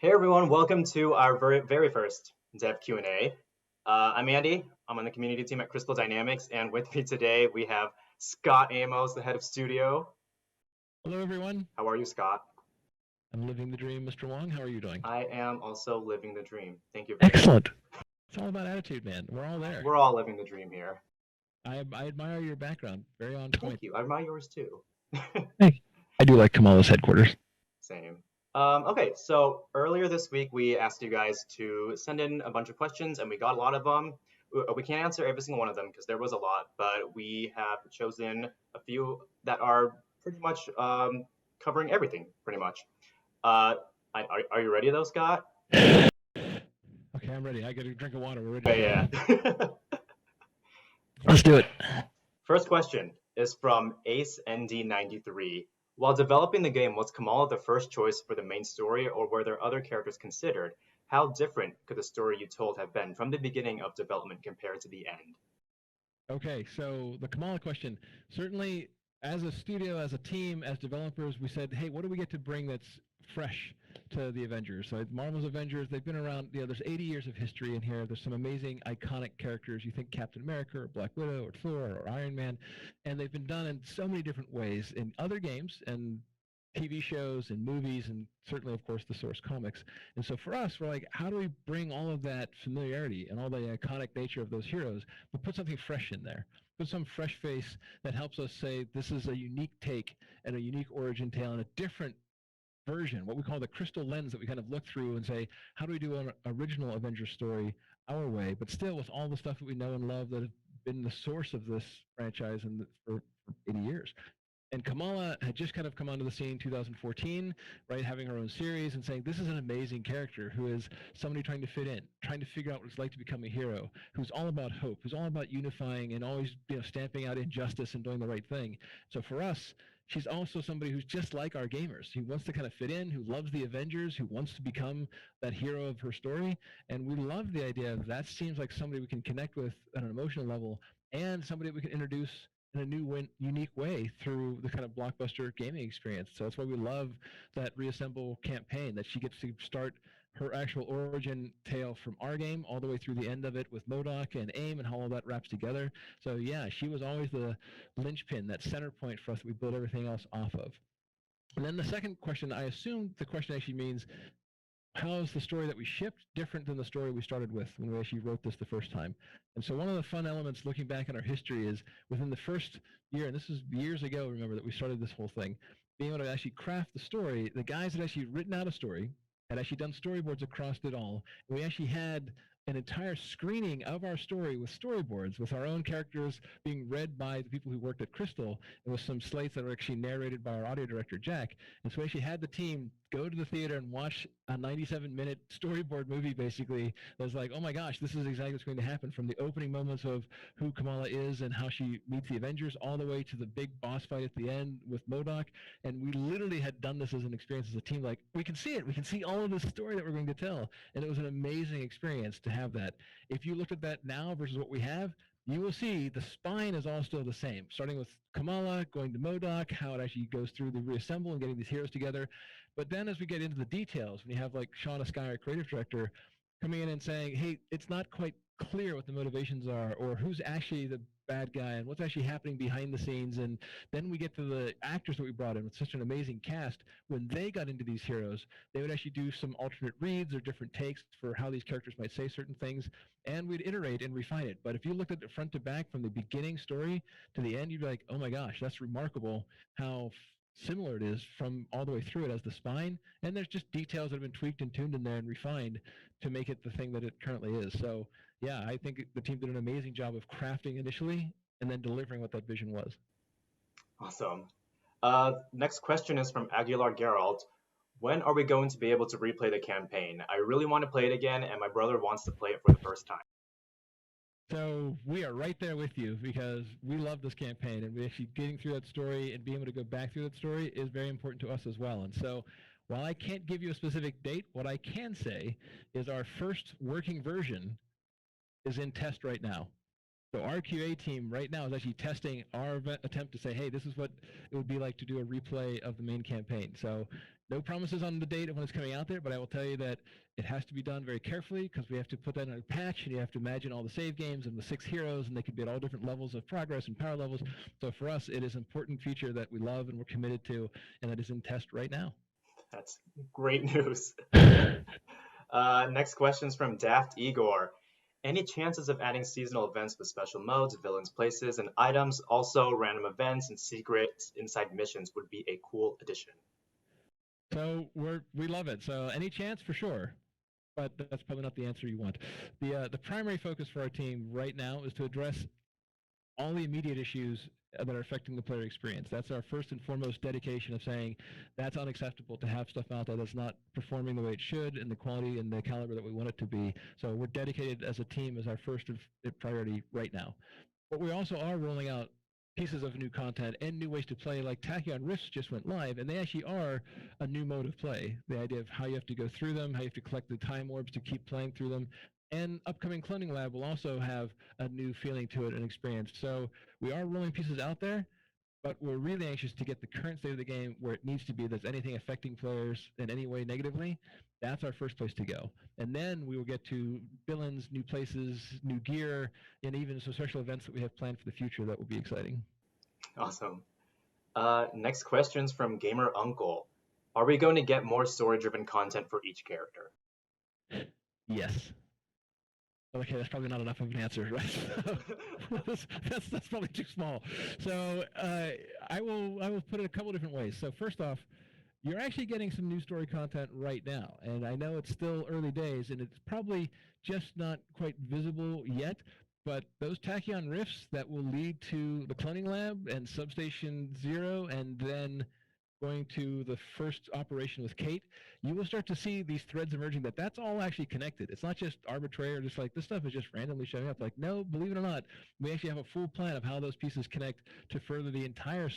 Hey everyone, welcome to our very first Dev Q&A. I'm Andy. I'm on the community team at Crystal Dynamics, and with me today we have Scott Amos, the head of studio. Hello, everyone. How are you, Scott? I'm living the dream, Mr. Wong. How are you doing? I am also living the dream. Thank you very much. Excellent. It's all about attitude, man. We're all there. We're all living the dream here. I admire your background. Very on Thank point. you. I admire yours too. Hey, I do like Kamala's headquarters. Same. Okay, so earlier this week we asked you guys to send in a bunch of questions, and we got a lot of them. We can't answer every single one of them because there was a lot, but we have chosen a few that are pretty much covering everything, pretty much. Uh, are you ready though, Scott? Okay, I'm ready. I got a drink of water. We're Okay, ready. yeah. Let's do it. First question is from Ace ND93. While developing the game, was Kamal the first choice for the main story, or were there other characters considered? How different could the story you told have been from the beginning of development compared to the end? Okay, so the Kamala question. Certainly, as a studio, as a team, as developers, we said, hey, what do we get to bring that's fresh to the Avengers? So Marvel's Avengers, they've been around, there's 80 years of history in here. There's some amazing, iconic characters. You think Captain America or Black Widow or Thor or Iron Man, and they've been done in so many different ways in other games and TV shows and movies and certainly, of course, the source comics. And so for us, we're like, how do we bring all of that familiarity and all the iconic nature of those heroes, but put something fresh in there? Put some fresh face that helps us say this is a unique take and a unique origin tale and a different version, what we call the crystal lens that we kind of look through and say, how do we do an original Avengers story our way, but still with all the stuff that we know and love that have been the source of this franchise for 80 years. And Kamala had just kind of come onto the scene in 2014, right, having her own series and saying, this is an amazing character who is somebody trying to fit in, trying to figure out what it's like to become a hero, who's all about hope, who's all about unifying and always stamping out injustice and doing the right thing. So for us, she's also somebody who's just like our gamers, who wants to kind of fit in, who loves the Avengers, who wants to become that hero of her story. And we love the idea of that seems like somebody we can connect with on an emotional level and somebody we can introduce in a new, unique way through the kind of blockbuster gaming experience. So that's why we love that Reassemble campaign, that she gets to start her actual origin tale from our game all the way through the end of it with MODOK and AIM and how all that wraps together. So yeah, she was always the linchpin, that center point for us that we build everything else off of. And then the second question, I assume the question actually means, how is the story that we shipped different than the story we started with when we actually wrote this the first time? And so one of the fun elements looking back at our history is within the first year, and this is years ago, remember, that we started this whole thing, being able to actually craft the story, the guys had actually written out a story, had actually done storyboards across it all, and we actually had an entire screening of our story with storyboards, with our own characters being read by the people who worked at Crystal, and with some slates that were actually narrated by our audio director, Jack. And so we actually had the team go to the theater and watch a 97-minute storyboard movie, basically, that was like, oh my gosh, this is exactly what's going to happen, from the opening moments of who Kamala is and how she meets the Avengers, all the way to the big boss fight at the end with MODOK. And we literally had done this as an experience as a team, like, we can see it, we can see all of this story that we're going to tell. And it was an amazing experience to have that. If you look at that now versus what we have, you will see the spine is all still the same, starting with Kamala, going to MODOK, how it actually goes through the reassemble and getting these heroes together. But then as we get into the details, when you have like Shauna Sky, our creative director, coming in and saying, hey, it's not quite clear what the motivations are or who's actually the bad guy and what's actually happening behind the scenes. And then we get to the actors that we brought in with such an amazing cast. When they got into these heroes, they would actually do some alternate reads or different takes for how these characters might say certain things, and we'd iterate and refine it. But if you looked at it front to back from the beginning story to the end, you'd be like, oh my gosh, that's remarkable how similar it is from all the way through it as the spine. And there's just details that have been tweaked and tuned in there and refined to make it the thing that it currently is. So yeah, I think the team did an amazing job of crafting initially and then delivering what that vision was. Awesome. Next question is from Aguilar Geralt. When are we going to be able to replay the campaign? I really want to play it again, and my brother wants to play it for the first time. So we are right there with you because we love this campaign, and we actually getting through that story and being able to go back through that story is very important to us as well. And so while I can't give you a specific date, what I can say is our first working version is in test right now. So our QA team right now is actually testing our attempt to say, hey, this is what it would be like to do a replay of the main campaign. So No promises on the date of when it's coming out there, but I will tell you that it has to be done very carefully because we have to put that in a patch, and you have to imagine all the save games and the 6 heroes, and they could be at all different levels of progress and power levels. So for us, it is an important feature that we love and we're committed to, and that is in test right now. That's great news. Next question is from Daft Igor. Any chances of adding seasonal events with special modes, villains, places, and items? Also, random events and secrets inside missions would be a cool addition. So we love it. So any chance for sure, but that's probably not the answer you want. The primary focus for our team right now is to address all the immediate issues that are affecting the player experience. That's our first and foremost dedication of saying that's unacceptable to have stuff out there that's not performing the way it should and the quality and the caliber that we want it to be. So we're dedicated as a team as our first priority right now. But we also are rolling out pieces of new content and new ways to play, like Tachyon Rifts just went live, and they actually are a new mode of play. The idea of how you have to go through them, how you have to collect the time orbs to keep playing through them, and upcoming Cloning Lab will also have a new feeling to it and experience. So we are rolling pieces out there, but we're really anxious to get the current state of the game where it needs to be. That's anything affecting players in any way negatively. That's our first place to go. And then we will get to villains, new places, new gear, and even some special events that we have planned for the future that will be exciting. Awesome. Next question's from Gamer Uncle. Are we going to get more story-driven content for each character? Yes. Okay, that's probably not enough of an answer, right? that's probably too small. So I will put it a couple different ways. So first off, you're actually getting some new story content right now, and I know it's still early days, and it's probably just not quite visible yet. But those Tachyon Rifts that will lead to the Cloning Lab and Substation Zero, and then going to the first operation with Kate, you will start to see these threads emerging that's all actually connected. It's not just arbitrary or just like this stuff is just randomly showing up. Like, no, believe it or not, we actually have a full plan of how those pieces connect to further the entire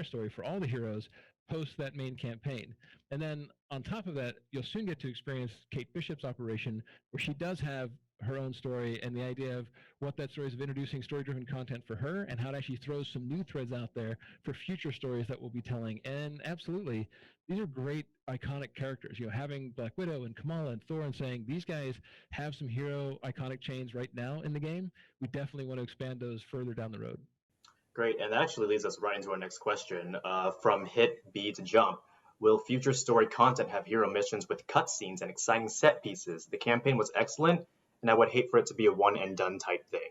story for all the heroes post that main campaign. And then on top of that, you'll soon get to experience Kate Bishop's operation, where she does have her own story, and the idea of what that story is of introducing story-driven content for her and how it actually throws some new threads out there for future stories that we'll be telling. And absolutely, these are great iconic characters. You know, having Black Widow and Kamal and Thor and saying these guys have some hero iconic chains right now in the game. We definitely want to expand those further down the road. Great, and that actually leads us right into our next question. From Hit B to Jump. Will future story content have hero missions with cutscenes and exciting set pieces? The campaign was excellent, and I would hate for it to be a one and done type thing.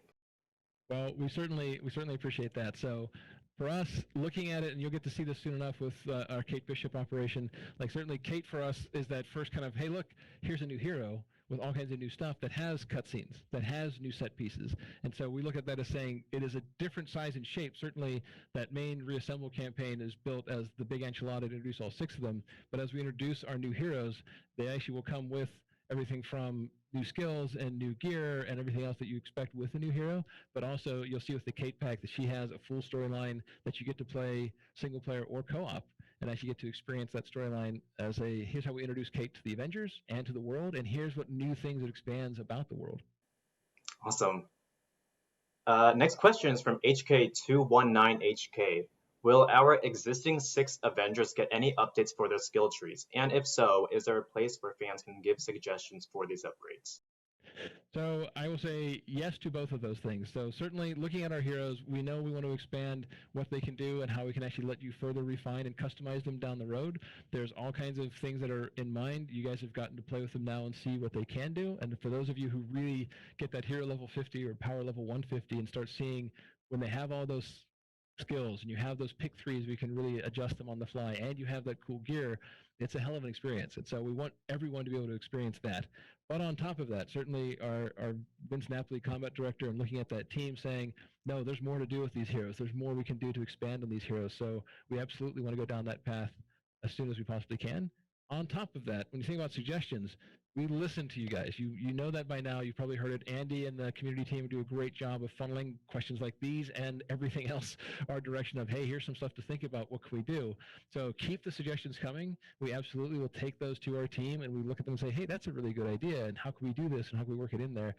Well, we certainly appreciate that. So for us, looking at it, and you'll get to see this soon enough with our Kate Bishop operation, like certainly Kate for us is that first kind of, hey, look, here's a new hero with all kinds of new stuff that has cutscenes, that has new set pieces. And so we look at that as saying it is a different size and shape. Certainly that main Reassemble campaign is built as the big enchilada to introduce all 6 of them. But as we introduce our new heroes, they actually will come with everything from new skills and new gear and everything else that you expect with a new hero, but also you'll see with the Kate pack that she has a full storyline that you get to play single player or co-op, and actually get to experience that storyline as a, here's how we introduce Kate to the Avengers and to the world, and here's what new things it expands about the world. Awesome. Next question is from HK219HK. Will our existing 6 Avengers get any updates for their skill trees? And if so, is there a place where fans can give suggestions for these upgrades? So I will say yes to both of those things. So certainly looking at our heroes, we know we want to expand what they can do and how we can actually let you further refine and customize them down the road. There's all kinds of things that are in mind. You guys have gotten to play with them now and see what they can do. And for those of you who really get that hero level 50 or power level 150 and start seeing when they have all those skills and you have those pick threes, we can really adjust them on the fly, and you have that cool gear, it's a hell of an experience. And so we want everyone to be able to experience that. But on top of that, certainly our Vince Napoli combat director, and looking at that team saying, no, there's more to do with these heroes. There's more we can do to expand on these heroes. So we absolutely want to go down that path as soon as we possibly can. On top of that, when you think about suggestions, we listen to you guys. You know that by now. You've probably heard it. Andy and the community team do a great job of funneling questions like these and everything else our direction of, hey, here's some stuff to think about. What can we do? So keep the suggestions coming. We absolutely will take those to our team, and we look at them and say, hey, that's a really good idea, and how can we do this, and how can we work it in there?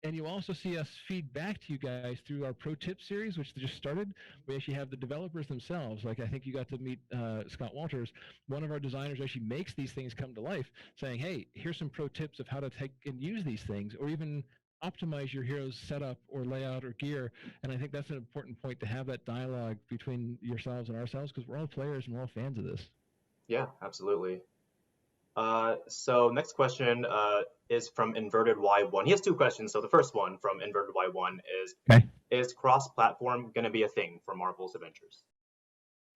And you'll also see us feed back to you guys through our Pro Tip series, which just started. We actually have the developers themselves. Like I think you got to meet Scott Walters. One of our designers actually makes these things come to life, saying, "Hey, here's some pro tips of how to take and use these things, or even optimize your hero's setup or layout or gear." And I think that's an important point to have that dialogue between yourselves and ourselves because we're all players and we're all fans of this. Yeah, absolutely. So next question is from Inverted Y1. He has two questions. So the first one from Inverted Y1 Okay. is cross-platform going to be a thing for Marvel's Avengers?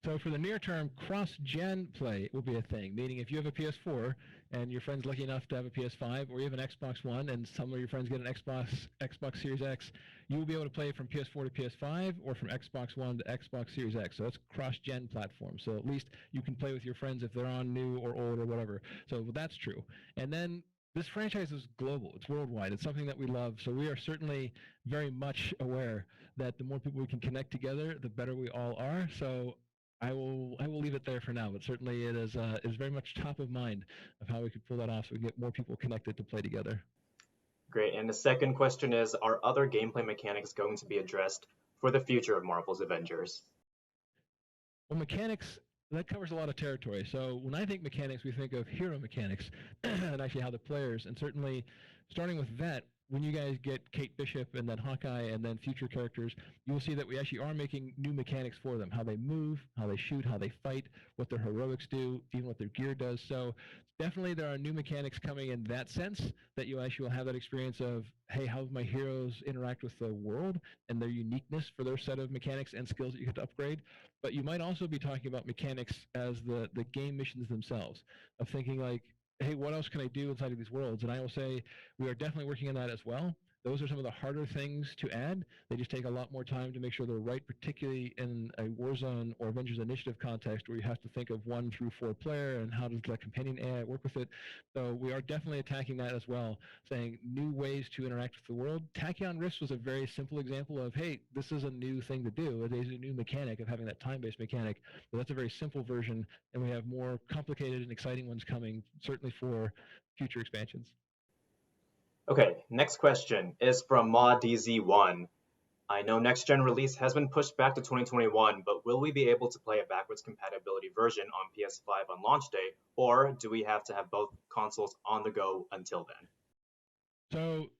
So for the near term, cross-gen play will be a thing, meaning if you have a PS4 and your friend's lucky enough to have a PS5, or you have an Xbox One and some of your friends get an Xbox Series X, you will be able to play from PS4 to PS5 or from Xbox One to Xbox Series X. So that's cross-gen platform. So at least you can play with your friends if they're on new or old or whatever. So that's true. And then this franchise is global. It's worldwide. It's something that we love. So we are certainly very much aware that the more people we can connect together, the better we all are. So I will leave it there for now, but certainly it is very much top of mind of how we could pull that off so we can get more people connected to play together. Great. And the second question is, are other gameplay mechanics going to be addressed for the future of Marvel's Avengers? Well, mechanics, that covers a lot of territory. So when I think mechanics, we think of hero mechanics and actually how the players, and certainly starting with that, when you guys get Kate Bishop and then Hawkeye and then future characters, you will see that we actually are making new mechanics for them. How they move, how they shoot, how they fight, what their heroics do, even what their gear does. So definitely there are new mechanics coming in that sense that you actually will have that experience of, hey, how my heroes interact with the world and their uniqueness for their set of mechanics and skills that you get to upgrade. But you might also be talking about mechanics as the game missions themselves, of thinking like, hey, what else can I do inside of these worlds? And I will say we are definitely working on that as well. Those are some of the harder things to add. They just take a lot more time to make sure they're right, particularly in a Warzone or Avengers Initiative context where you have to think of 1 through 4 player and how does the companion AI work with it. So we are definitely attacking that as well, saying new ways to interact with the world. Tachyon Rifts was a very simple example of, hey, this is a new thing to do. It is a new mechanic of having that time-based mechanic, but that's a very simple version, and we have more complicated and exciting ones coming, certainly for future expansions. Okay, next question is from MaDZ1. I know next gen release has been pushed back to 2021, but will we be able to play a backwards compatibility version on PS5 on launch day, or do we have to have both consoles on the go until then? So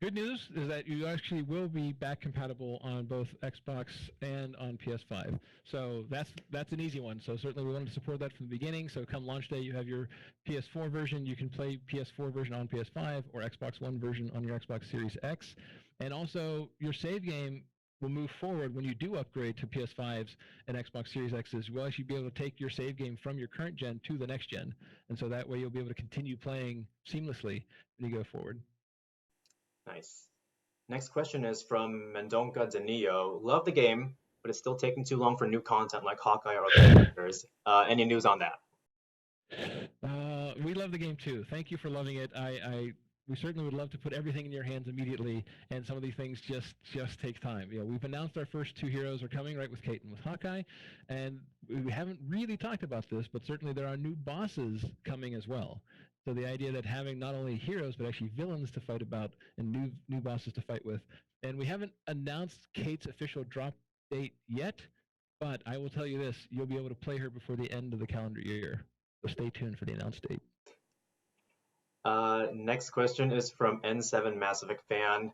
good news is that you actually will be back compatible on both Xbox and on PS5. So that's an easy one. So certainly we wanted to support that from the beginning. So come launch day, you have your PS4 version. You can play PS4 version on PS5 or Xbox One version on your Xbox Series X. And also your save game will move forward when you do upgrade to PS5s and Xbox Series X's. You'll actually be able to take your save game from your current gen to the next gen. And so that way you'll be able to continue playing seamlessly when you go forward. Nice. Next question is from Mendonca Danilo. Love the game, but it's still taking too long for new content like Hawkeye or other characters. Any news on that? We love the game too. Thank you for loving it. We certainly would love to put everything in your hands immediately, and some of these things just take time. You know, we've announced our first 2 heroes are coming, right, with Kate and with Hawkeye, and we haven't really talked about this, but certainly there are new bosses coming as well. So the idea that having not only heroes but actually villains to fight about and new bosses to fight with, and we haven't announced Kate's official drop date yet, but I will tell you this: you'll be able to play her before the end of the calendar year. So stay tuned for the announced date. Next question is from N7 Mass Effect fan.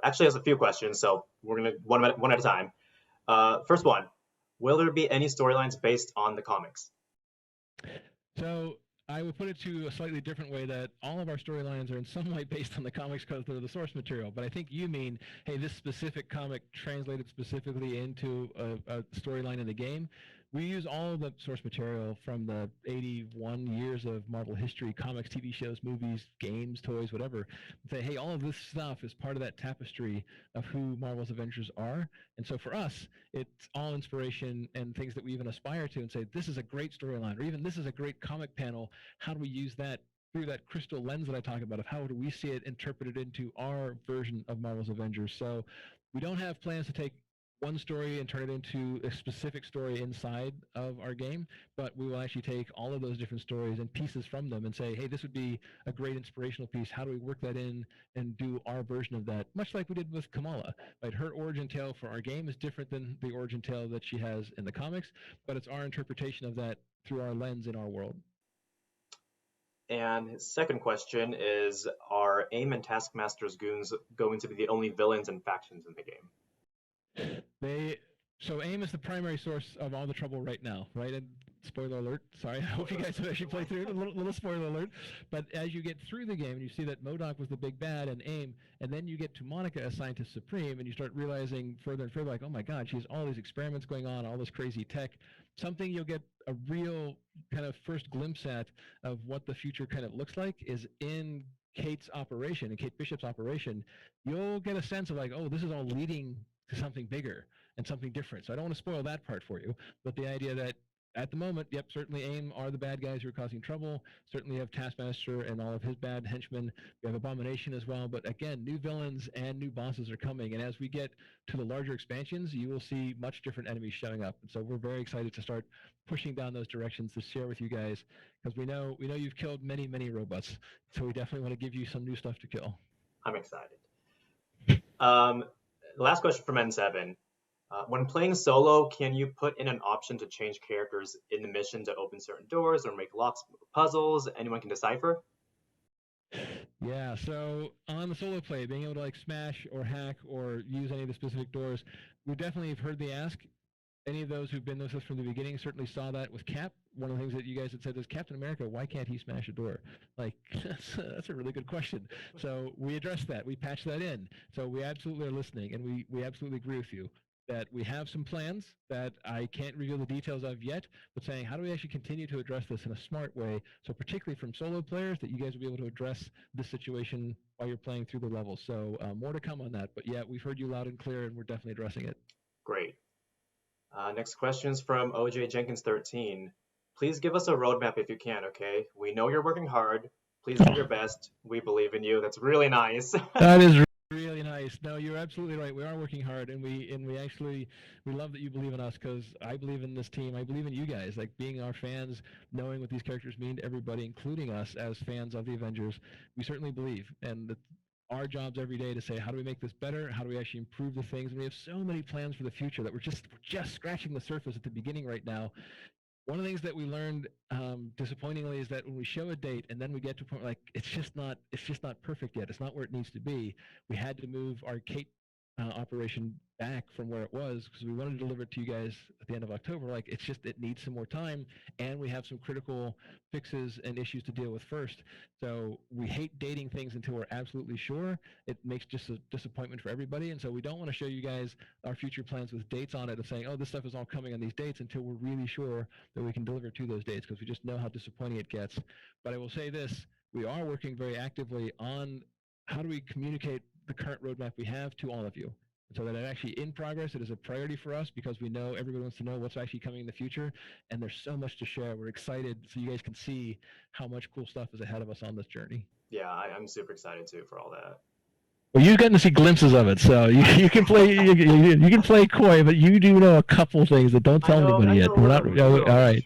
Actually, has a few questions, so we're gonna one at a time. First one: will there be any storylines based on the comics? So I would put it to a slightly different way that all of our storylines are in some way based on the comics because they're the source material. But I think you mean, hey, this specific comic translated specifically into a storyline in the game. We use all of the source material from the 81 years of Marvel history, comics, TV shows, movies, games, toys, whatever. And say, hey, all of this stuff is part of that tapestry of who Marvel's Avengers are. And so for us, it's all inspiration and things that we even aspire to and say, this is a great storyline, or even this is a great comic panel. How do we use that through that crystal lens that I talk about of how do we see it interpreted into our version of Marvel's Avengers? So we don't have plans to take one story and turn it into a specific story inside of our game, but we will actually take all of those different stories and pieces from them and say, hey, this would be a great inspirational piece. How do we work that in and do our version of that? Much like we did with Kamala. Right? Her origin tale for our game is different than the origin tale that she has in the comics, but it's our interpretation of that through our lens in our world. And his second question is, are AIM and Taskmaster's goons going to be the only villains and factions in the game? So AIM is the primary source of all the trouble right now, right? And spoiler alert. Sorry, I hope you guys have actually played through it. A little spoiler alert. But as you get through the game, and you see that MODOK was the big bad and AIM, and then you get to Monica as Scientist Supreme, and you start realizing further and further, like, oh my God, she has all these experiments going on, all this crazy tech. Something you'll get a real kind of first glimpse at of what the future kind of looks like is in Kate's operation, and Kate Bishop's operation. You'll get a sense of like, oh, this is all leading to something bigger and something different. So I don't want to spoil that part for you, but the idea that at the moment, yep, certainly AIM are the bad guys who are causing trouble. Certainly you have Taskmaster and all of his bad henchmen. We have Abomination as well. But again, new villains and new bosses are coming. And as we get to the larger expansions, you will see much different enemies showing up. And so we're very excited to start pushing down those directions to share with you guys, because we know you've killed many, many robots. So we definitely want to give you some new stuff to kill. I'm excited. Last question from N7. When playing solo, can you put in an option to change characters in the mission to open certain doors or make locks, puzzles anyone can decipher? Yeah, so on the solo play, being able to like smash or hack or use any of the specific doors, we definitely have heard the ask. Any of those who've been with us from the beginning certainly saw that with Cap. One of the things that you guys had said is, Captain America, why can't he smash a door? Like, that's a really good question. So we addressed that. We patched that in. So we absolutely are listening, and we absolutely agree with you that we have some plans that I can't reveal the details of yet, but saying, how do we actually continue to address this in a smart way? So particularly from solo players, that you guys will be able to address this situation while you're playing through the levels. So more to come on that. But yeah, we've heard you loud and clear, and we're definitely addressing it. Great. Next question is from OJ Jenkins 13. Please give us a roadmap if you can, okay? We know you're working hard. Please do your best. We believe in you. That's really nice. That is really nice. No, you're absolutely right. We are working hard, and we actually love that you believe in us, because I believe in this team. I believe in you guys, like being our fans, knowing what these characters mean to everybody, including us as fans of the Avengers. We certainly believe, and our jobs every day to say, how do we make this better? How do we actually improve the things? And we have so many plans for the future that we're just scratching the surface at the beginning right now. One of the things that we learned disappointingly is that when we show a date and then we get to a point like it's just not perfect yet. It's not where it needs to be. We had to move our Kate operation back from where it was, because we wanted to deliver it to you guys at the end of October. Like, it needs some more time, and we have some critical fixes and issues to deal with first. So we hate dating things until we're absolutely sure. It makes just a disappointment for everybody, and so we don't want to show you guys our future plans with dates on it of saying, oh, this stuff is all coming on these dates, until we're really sure that we can deliver to those dates, because we just know how disappointing it gets. But I will say this, we are working very actively on how do we communicate the current roadmap we have to all of you, so that it's actually in progress. It is a priority for us, because we know everybody wants to know what's actually coming in the future, and there's so much to share. We're excited so you guys can see how much cool stuff is ahead of us on this journey. Yeah, I'm super excited too for all that. Well, you've gotten to see glimpses of it, so you can play you can play coy, but you do know a couple things that don't tell anybody yet. We're not all right.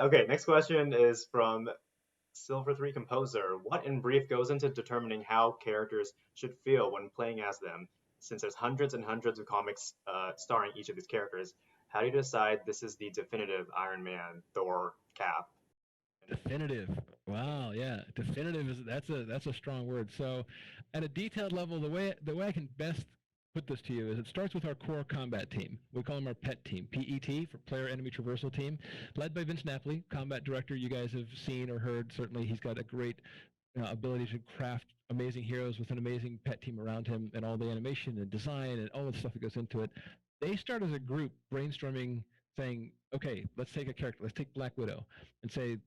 Okay, next question is from Silver 3 Composer. What in brief goes into determining how characters should feel when playing as them? Since there's hundreds and hundreds of comics starring each of these characters, how do you decide this is the definitive Iron Man, Thor, Cap? Definitive. Wow, yeah. Definitive is that's a strong word. So at a detailed level, the way I can best put this to you is it starts with our core combat team. We call them our PET team, PET, for Player Enemy Traversal Team, led by Vince Napoli, combat director. You guys have seen or heard. Certainly, he's got a great ability to craft amazing heroes with an amazing PET team around him, and all the animation and design and all the stuff that goes into it. They start as a group brainstorming, saying, okay, let's take a character. Let's take Black Widow and say,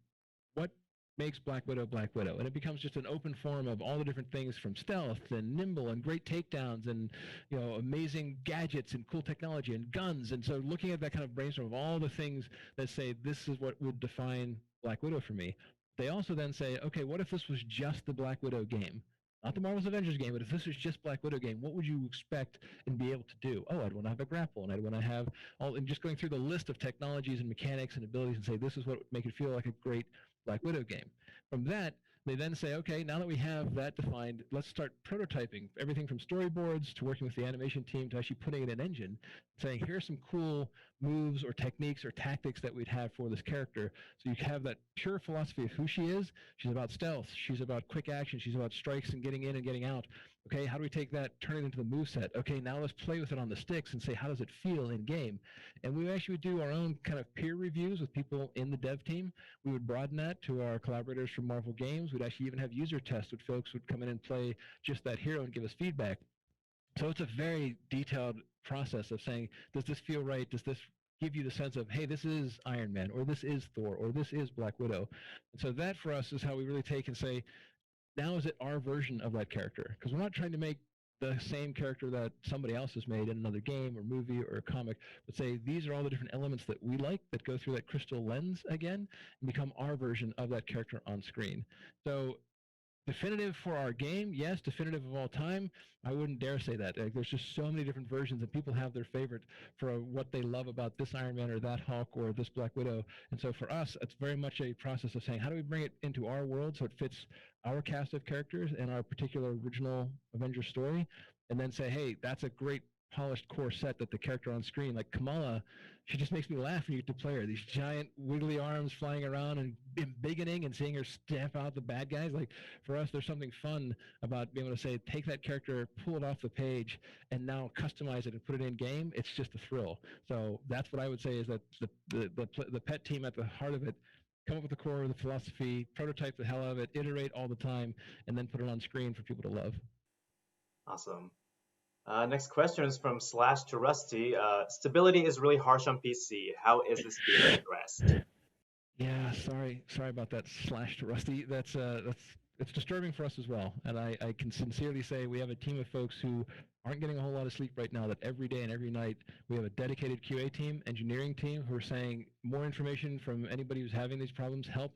what makes Black Widow Black Widow? And it becomes just an open forum of all the different things, from stealth and nimble and great takedowns and amazing gadgets and cool technology and guns. And so looking at that kind of brainstorm of all the things that say this is what would define Black Widow for me, they also then say, okay, what if this was just the Black Widow game? not the Marvel's Avengers game, but if this was just Black Widow game, what would you expect and be able to do? Oh, I'd want to have a grapple, and I'd want to have all, and just going through the list of technologies and mechanics and abilities and say, this is what would make it feel like a great Black Widow game. From that, they then say, okay, now that we have that defined, let's start prototyping everything from storyboards to working with the animation team to actually putting in an engine, saying, here's some cool moves or techniques or tactics that we'd have for this character. So you have that pure philosophy of who she is. She's about stealth. She's about quick action. She's about strikes and getting in and getting out. Okay, how do we take that, turn it into the moveset? Okay, now let's play with it on the sticks and say, how does it feel in game? And we actually would do our own kind of peer reviews with people in the dev team. We would broaden that to our collaborators from Marvel Games. We'd actually even have user tests with folks who would come in and play just that hero and give us feedback. So it's a very detailed process of saying, does this feel right? Does this give you the sense of, hey, this is Iron Man, or this is Thor, or this is Black Widow? And so that for us is how we really take and say, now is it our version of that character? Because we're not trying to make the same character that somebody else has made in another game or movie or comic, but say these are all the different elements that we like that go through that crystal lens again and become our version of that character on screen. So definitive for our game, yes. Definitive of all time, I wouldn't dare say that. Like, there's just so many different versions, and people have their favorite for what they love about this Iron Man or that Hulk or this Black Widow. And so for us, it's very much a process of saying, how do we bring it into our world so it fits our cast of characters and our particular original Avengers story, and then say, hey, that's a great polished core set that the character on screen, like Kamala, she just makes me laugh when you get to play her. These giant wiggly arms flying around and embiggening and seeing her stamp out the bad guys. Like, for us, there's something fun about being able to say, take that character, pull it off the page, and now customize it and put it in game. It's just a thrill. So that's what I would say is that the pet team at the heart of it, come up with the core of the philosophy, prototype the hell out of it, iterate all the time, and then put it on screen for people to love. Awesome. Next question is from Slash to Rusty. Stability is really harsh on PC. How is this being addressed? Yeah, sorry about that, Slash to Rusty. That's it's disturbing for us as well. And I can sincerely say we have a team of folks who aren't getting a whole lot of sleep right now, that every day and every night we have a dedicated QA team, engineering team, who are saying more information from anybody who's having these problems, help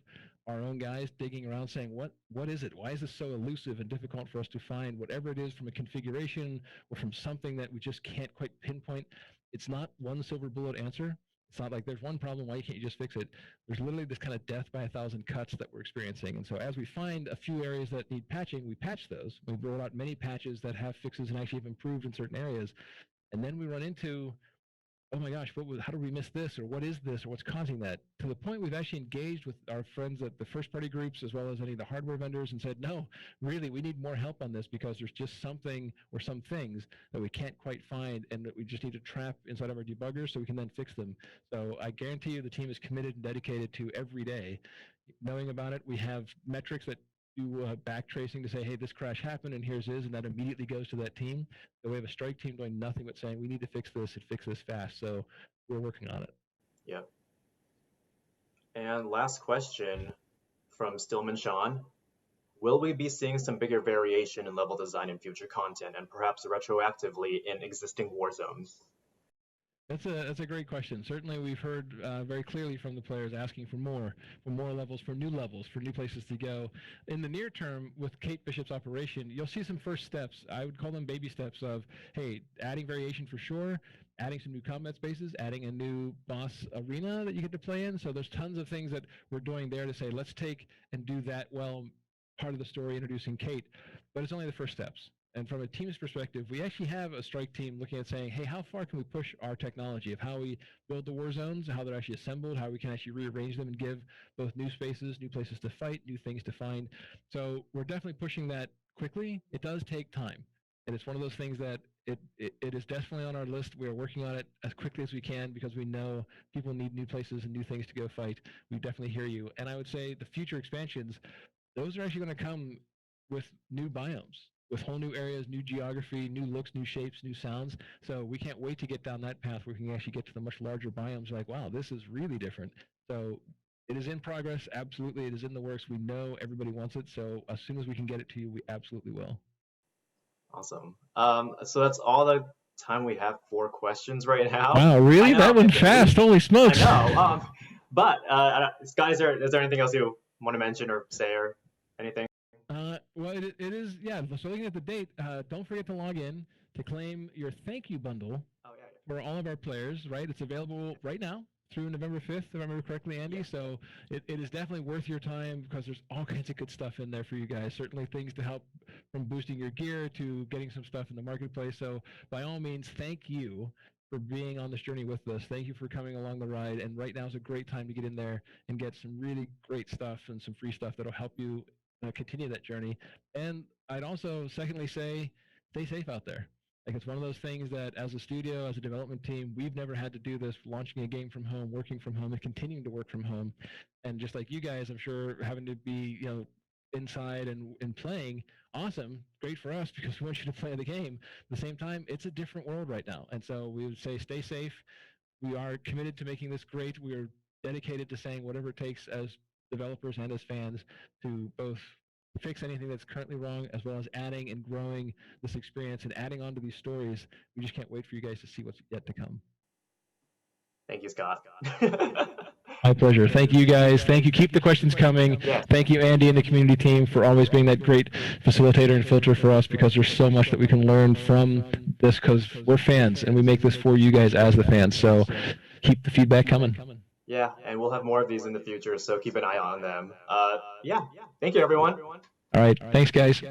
our own guys digging around saying, what is it? Why is this so elusive and difficult for us to find? Whatever it is, from a configuration or from something that we just can't quite pinpoint, it's not one silver bullet answer. It's not like there's one problem, why can't you just fix it? There's literally this kind of death by 1,000 cuts that we're experiencing. And so as we find a few areas that need patching, we patch those. We've rolled out many patches that have fixes and actually have improved in certain areas. And then we run into, oh my gosh, how did we miss this, or what is this, or what's causing that? To the point we've actually engaged with our friends at the first-party groups as well as any of the hardware vendors and said, no, really, we need more help on this because there's just something or some things that we can't quite find and that we just need to trap inside of our debuggers so we can then fix them. So I guarantee you the team is committed and dedicated to every day knowing about it. We have metrics that do back tracing to say, hey, this crash happened and here's his, and that immediately goes to that team. So we have a strike team doing nothing but saying, we need to fix this and fix this fast. So we're working on it. Yep. And last question from Stillman Sean. Will we be seeing some bigger variation in level design in future content and perhaps retroactively in existing war zones? That's a great question. Certainly, we've heard very clearly from the players asking for more levels, for new places to go. In the near term, with Kate Bishop's operation, you'll see some first steps. I would call them baby steps of, hey, adding variation for sure, adding some new combat spaces, adding a new boss arena that you get to play in. So there's tons of things that we're doing there to say, let's take and do that well, part of the story, introducing Kate. But it's only the first steps. And from a team's perspective, we actually have a strike team looking at saying, hey, how far can we push our technology of how we build the war zones, how they're actually assembled, how we can actually rearrange them and give both new spaces, new places to fight, new things to find. So we're definitely pushing that quickly. It does take time. And it's one of those things that it is definitely on our list. We are working on it as quickly as we can because we know people need new places and new things to go fight. We definitely hear you. And I would say the future expansions, those are actually going to come with new biomes, with whole new areas, new geography, new looks, new shapes, new sounds. So we can't wait to get down that path where we can actually get to the much larger biomes like, wow, this is really different. So it is in progress. Absolutely. It is in the works. We know everybody wants it. So as soon as we can get it to you, we absolutely will. Awesome. So that's all the time we have for questions right now. Wow, really? That went fast. Holy smokes. I know. But Scott, is there anything else you want to mention or say or anything? Well, it is, yeah. So looking at the date, don't forget to log in to claim your thank you bundle Oh yeah, for all of our players, right? It's available right now through November 5th, if I remember correctly, Andy. yeah. So it is definitely worth your time because there's all kinds of good stuff in there for you guys. Certainly things to help from boosting your gear to getting some stuff in the marketplace. So by all means, thank you for being on this journey with us. Thank you for coming along the ride. And right now is a great time to get in there and get some really great stuff and some free stuff that'll help you continue that journey. And I'd also secondly say, stay safe out there. Like it's one of those things that as a studio, as a development team, we've never had to do this, launching a game from home, working from home, and continuing to work from home. And just like you guys, I'm sure having to be, inside and playing, awesome, great for us because we want you to play the game. At the same time, it's a different world right now. And so we would say stay safe. We are committed to making this great. We are dedicated to saying whatever it takes as developers and as fans to both fix anything that's currently wrong, as well as adding and growing this experience and adding on to these stories. We just can't wait for you guys to see what's yet to come. Thank you, Scott. My pleasure. Thank you guys. Thank you. Keep the questions coming. Yeah. Thank you, Andy, and the community team for always being that great facilitator and filter for us because there's so much that we can learn from this because we're fans and we make this for you guys as the fans. So keep the feedback coming. Yeah, and we'll have more of these in the future, so keep an eye on them. Yeah, thank you, everyone. All right. Thanks, guys.